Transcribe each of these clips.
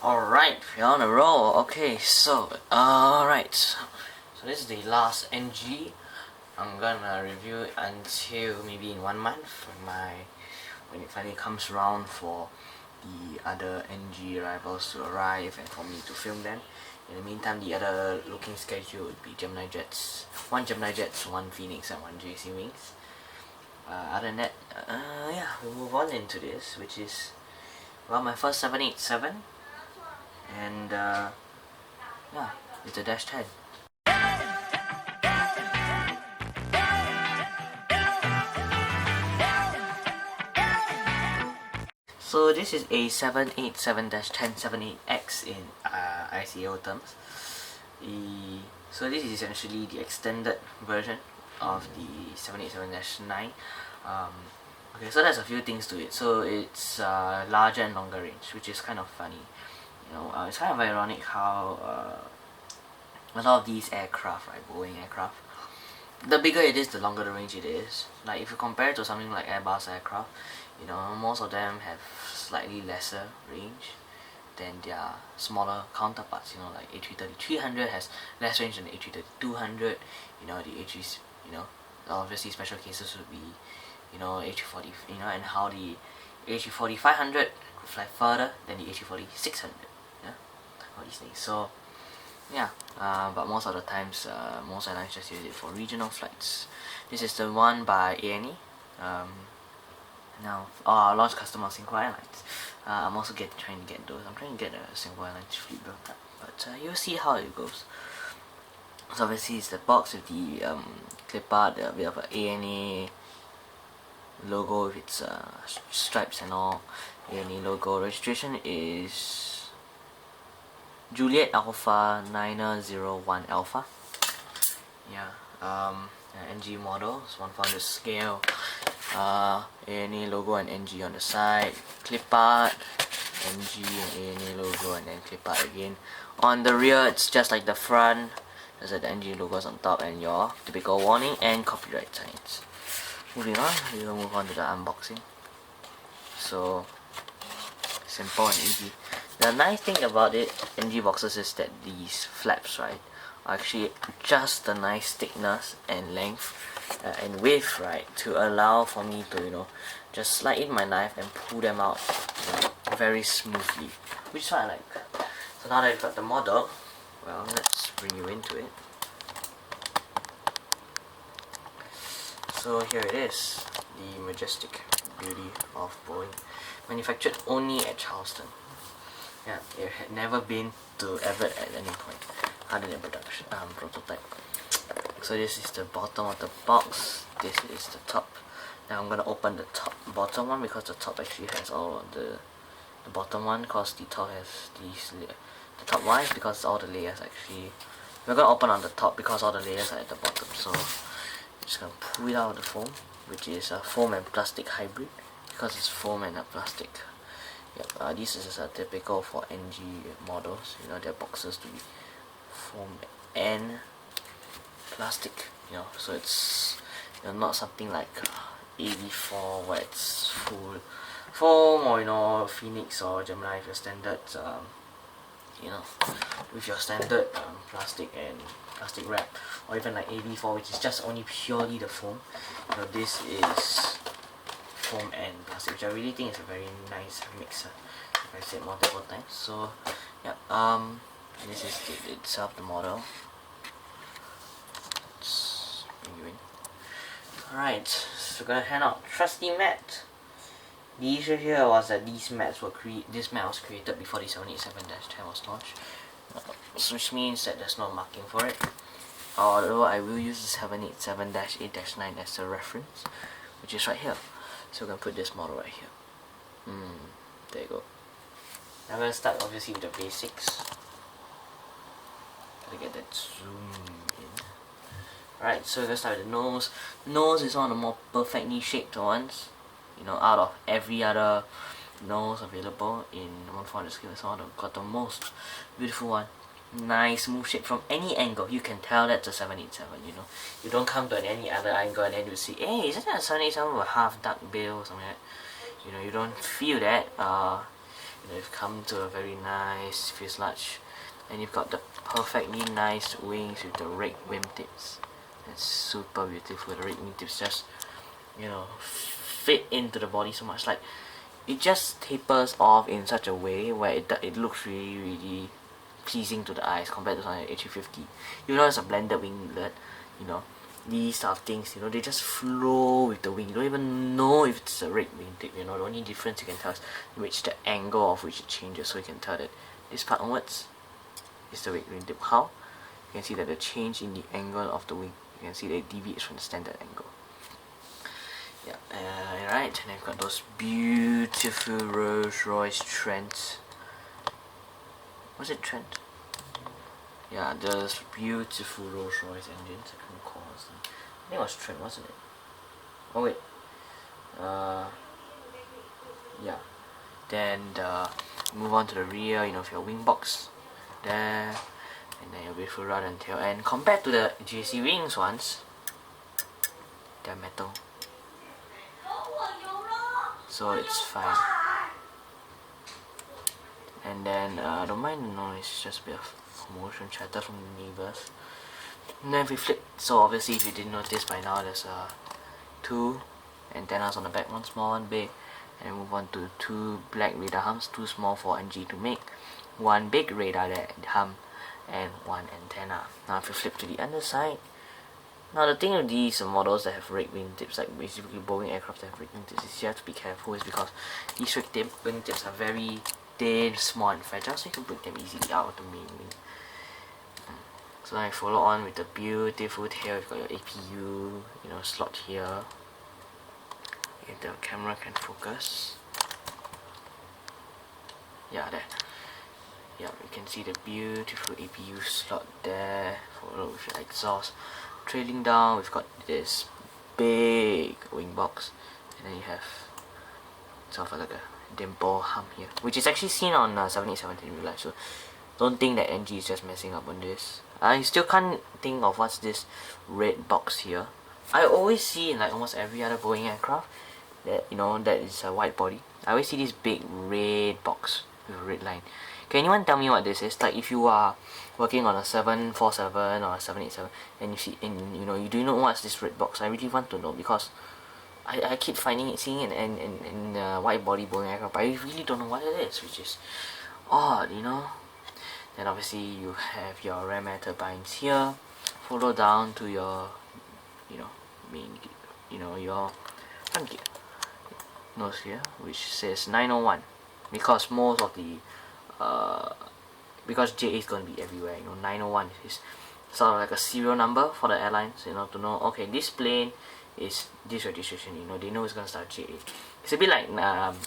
Alright, we're on a roll. Okay, alright. So this is the last NG. I'm gonna review it until maybe in 1 month when it finally comes around for the other NG rivals to arrive and for me to film them. In the meantime, the other looking schedule would be Gemini Jets, 1 Gemini Jets, 1 Phoenix and 1 JC Wings. Other than that, yeah, we'll move on into this, which is, well, my first 787. And yeah, it's a Dash 10. So this is a 787-1078X in ICAO terms. So this is essentially the extended version of the 787-9. Okay, so there's a few things to it. So it's larger and longer range, which is kind of funny. It's kind of ironic how a lot of these aircraft, right, Boeing aircraft, the bigger it is, the longer the range it is. Like if you compare it to something like Airbus aircraft, most of them have slightly lesser range than their smaller counterparts. Like A330-300 has less range than the A330-200. The A3, obviously special cases would be, A340, and how the A340-500 could fly further than the A340-600. All these things. So yeah, but most of the times, most airlines just use it for regional flights. This is the one by ANE. Now, our launch customer Singapore Airlines. I'm also trying to get those. I'm trying to get a Singapore Airlines fleet built up, but you'll see how it goes. So obviously it's the box with the clip art, a bit of an ANA logo with its stripes and all. ANA logo. Registration is Juliet Alpha 901 Alpha. Yeah, NG model, it's 1/400 scale. ANA logo and NG on the side. Clip art, NG and ANA logo, and then clip art again. On the rear, it's just like the front. There's the NG logos on top and your typical warning and copyright signs. Moving on, we will move on to the unboxing. So simple and easy. The nice thing about NG boxes is that these flaps, right, are actually just the nice thickness and length and width, right, to allow for me to, just slide in my knife and pull them out very smoothly, which is what I like. So now that I've got the model, well, let's bring you into it. So here it is, the majestic beauty of Boeing, manufactured only at Charleston. Yeah, it had never been to Everett at any point other than production prototype. So this is the bottom of the box. This is the top. Now I'm gonna open the bottom one, because the top actually has all of the bottom one, because the top has these the top wise, because all the layers actually, we're gonna open on the top because all the layers are at the bottom. So I'm just gonna pull it out of the foam, which is a foam and plastic hybrid, because it's foam and a plastic. Yep, this is typical for NG models. Their boxes to be foam and plastic. So it's not something like AV4 where it's full foam, or Phoenix or Gemini with your standard, with your standard plastic and plastic wrap, or even like AV4, which is just only purely the foam. This is foam and plastic, which I really think is a very nice mixer, like I said multiple times. So yeah, this is itself, the model. Let's bring you in. Alright, so we're gonna hand out trusty mat. The issue here was that this mat was created before the 787-10 was launched, which means that there's no marking for it. Although I will use the 787-8-9 as a reference, which is right here. So we're going to put this model right here. There you go. I'm going to start obviously with the basics. Gotta get that zoom in. Alright, so we're going to start with the nose. Nose is one of the more perfectly shaped ones. Out of every other nose available in 1/400 scale, it's got the most beautiful one. Nice, smooth shape from any angle. You can tell that's a 787, You don't come to any other angle and then you see, hey, isn't that a 787 with a half duck bill or something like that? You don't feel that. you've come to a very nice fuselage, and you've got the perfectly nice wings with the red wingtips. It's super beautiful. The red wingtips just fit into the body so much. Like, it just tapers off in such a way where it looks really pleasing to the eyes compared to something like A350. It's a blended winglet. These type of things, they just flow with the wing. You don't even know if it's a red wingtip. The only difference you can tell is the angle of which it changes, so you can tell that this part onwards is the red wingtip. How? You can see that the change in the angle of the wing. You can see that it deviates from the standard angle. Yeah, right, and I've got those beautiful Rolls-Royce Trent. Was it Trent? Yeah, those beautiful Rolls-Royce engines. I can't recall. I think it was Trent, wasn't it? Oh wait. Yeah. Then move on to the rear. Of your wing box there, and then your beautiful rudder and tail. And compared to the JC Wings ones, they're metal, so it's fine. And then don't mind the noise, just a bit of commotion, chatter from the neighbors. And then if we flip, so obviously if you didn't notice by now, there's two antennas on the back, one small, one big, and move on to two black radar humps, too small for NG to make, one big radar hump, and one antenna. Now if you flip to the underside, now the thing with these models that have red wingtips, like basically Boeing aircraft that have red wingtips, is you have to be careful, is because these red wingtips are very thin, small, and fragile, so you can break them easily out of the main wing. So now I follow on with the beautiful tail. You've got your APU, slot here. If the camera can focus. Yeah, there. Yeah, you can see the beautiful APU slot there, followed with your exhaust. Trailing down, we've got this big wing box, and then you have sort of like a dimple hump here, which is actually seen on 787 in real life. So don't think that NG is just messing up on this. I still can't think of what's this red box here. I always see in like almost every other Boeing aircraft that that is a wide body. I always see this big red box with a red line. Can anyone tell me what this is? Like if you are working on a 747 or a 787 and you see you do know what's this red box, I really want to know, because I keep seeing it in wide body Boeing aircraft, but I really don't know what it is, which is odd, Then obviously you have your ram air turbines here, follow down to your main your front gear nose here, which says 901, because most of the because JA is going to be everywhere. 901 is sort of like a serial number for the airlines, to know, okay, this plane is this registration. They know it's going to start JA. It's a bit like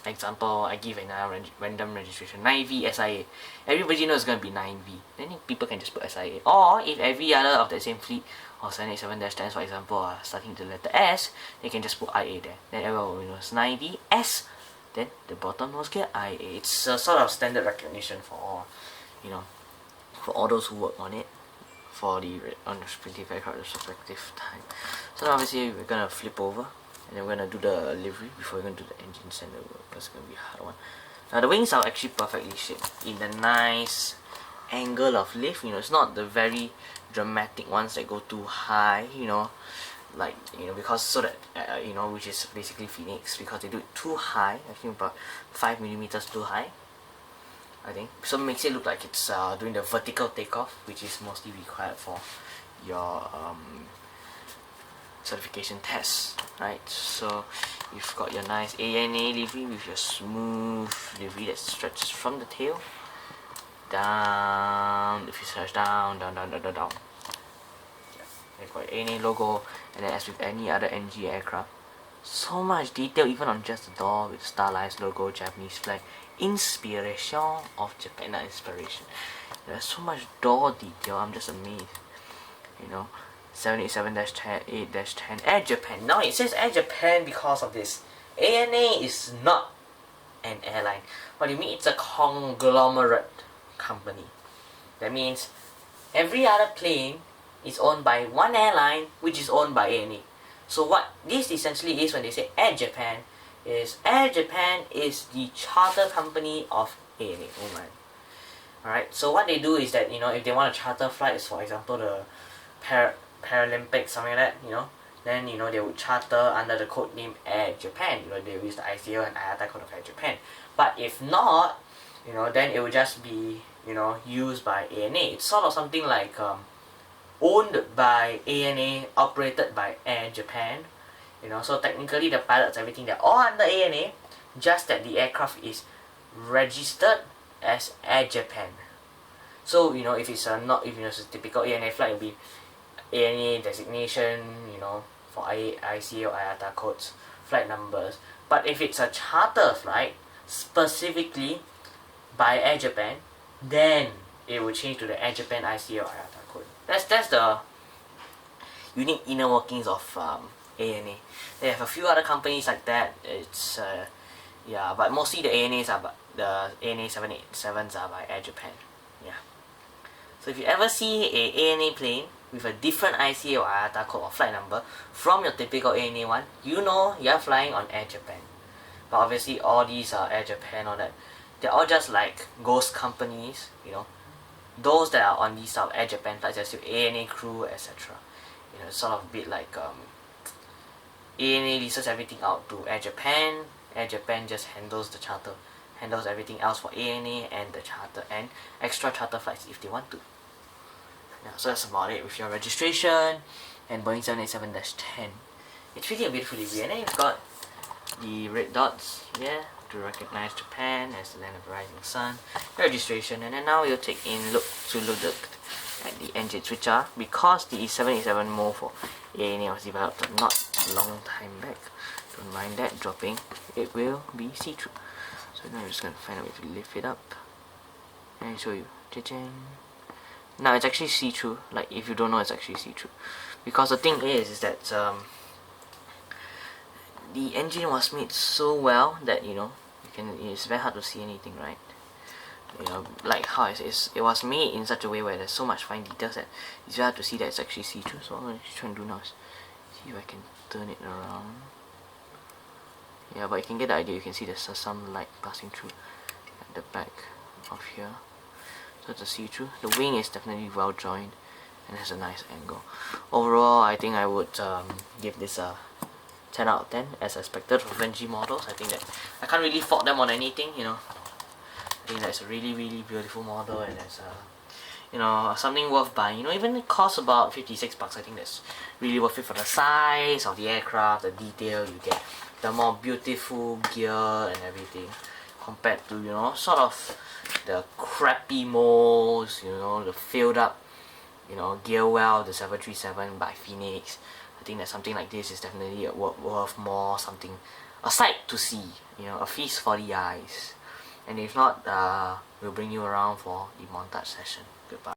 example, I give another random registration, 9V SIA. Everybody knows it's going to be 9V. Then people can just put SIA. Or if every other of the same fleet or 787-10s, for example, are starting with the letter S, they can just put IA there. Then everyone will know it's 9V S. Then the bottom nose gear IA. It's a sort of standard recognition for all, for all those who work on it, for the respective aircraft, respective time. So now obviously we're gonna flip over, and then we're gonna do the livery before we're gonna do the engine center work, because it's gonna be a hard one. Now the wings are actually perfectly shaped in the nice angle of lift. It's not the very dramatic ones that go too high, like because so that which is basically Phoenix, because they do it too high. I think about 5mm too high, I think, so it makes it look like it's doing the vertical takeoff, which is mostly required for your certification tests, right? So you've got your nice ANA livery with your smooth livery that stretches from the tail down, the fuselage down. You've got ANA logo, and then as with any other NG aircraft, so much detail even on just the door with stylized logo, Japanese flag, inspiration of Japan, not inspiration. There's so much door detail, I'm just amazed. 787-8-10 Air Japan. Now it says Air Japan because of this. ANA is not an airline. What do you mean? It's a conglomerate company. That means every other plane is owned by one airline, which is owned by ANA. So what this essentially is when they say Air Japan is the charter company of ANA, Oman. Alright, so what they do is that, if they want to charter flights, for example, the Paralympics, something like that, then, they would charter under the code name Air Japan. They will use the ICAO and IATA code of Air Japan. But if not, then it would just be, used by ANA. It's sort of something like owned by ANA, operated by Air Japan. So technically the pilots, everything, they're all under ANA, just that the aircraft is registered as Air Japan. So if it's a typical ANA flight, it'll be ANA designation, for ICAO, IATA codes, flight numbers. But if it's a charter flight specifically by Air Japan, then it will change to the Air Japan ICAO, IATA code. That's the unique inner workings of ANA. They have a few other companies like that. It's but mostly the ANAs are the ANA 787s are by Air Japan. Yeah. So if you ever see a ANA plane with a different ICAO or IATA code or flight number from your typical ANA one, you're flying on Air Japan. But obviously all these are Air Japan, all that, they're all just like ghost companies. Those that are on these Air Japan flights, there's still ANA crew, etc. It's sort of a bit like ANA leases everything out to Air Japan. Air Japan just handles the charter, handles everything else for ANA and the charter and extra charter flights if they want to. Yeah, so that's about it with your registration and Boeing 787-10. It's really a beautiful livery, and then you've got the red dots here to recognize Japan as the land of the rising sun, registration, and then now we'll look at the engines, which are, because the 787 mold for ANA was developed not a long time back, don't mind that dropping, it will be see-through. So now I'm just going to find a way to lift it up and show you. Cha-ching. Now it's actually see-through, like if you don't know, it's actually see-through. Because the thing is that the engine was made so well that it's very hard to see anything, right? Like how it was made in such a way where there's so much fine details that it's very hard to see that it's actually see-through. So what I'm going to try and do now is see if I can turn it around. Yeah, but you can get the idea. You can see there's some light passing through at the back of here. So it's a see-through. The wing is definitely well joined and has a nice angle. Overall, I think I would give this a 10 out of 10 as expected for Vengi models. I think that I can't really fault them on anything, I think that's a really, really beautiful model, and it's something worth buying. Even it costs about $56. I think that's really worth it for the size of the aircraft, the detail you get, the more beautiful gear and everything, compared to sort of the crappy molds, the filled up gear well, the 737 by Phoenix. I think that something like this is definitely worth more, a sight to see, a feast for the eyes. And if not, we'll bring you around for the montage session. Goodbye.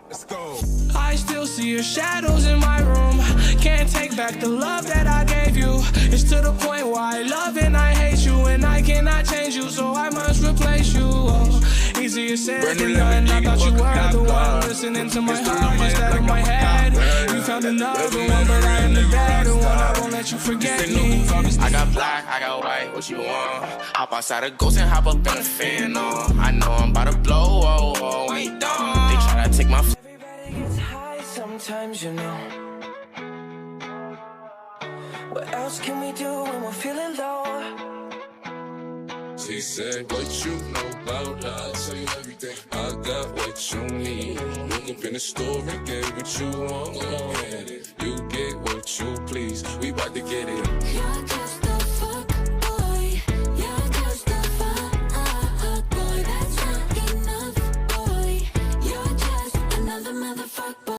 Let's go. I still see your shadows in my room. Can't take back the love that I gave you. It's to the point where I love and I hate you, and I cannot change you, so I must replace you. Easier said than done. I thought you were the one listening to my heart instead of my head. You found another one, but I am the better one. I won't let you forget me. I got black, I got white. What you want? Hop outside a ghost and hop up in a fan. I know I'm about to blow. I ain't done. They try to take my. Everybody gets high sometimes, What else can we do when we're feeling low? She said, what you know about her? I'll tell you everything. I got what you need. Look up in the store and get what you want. You get what you please. We about to get it.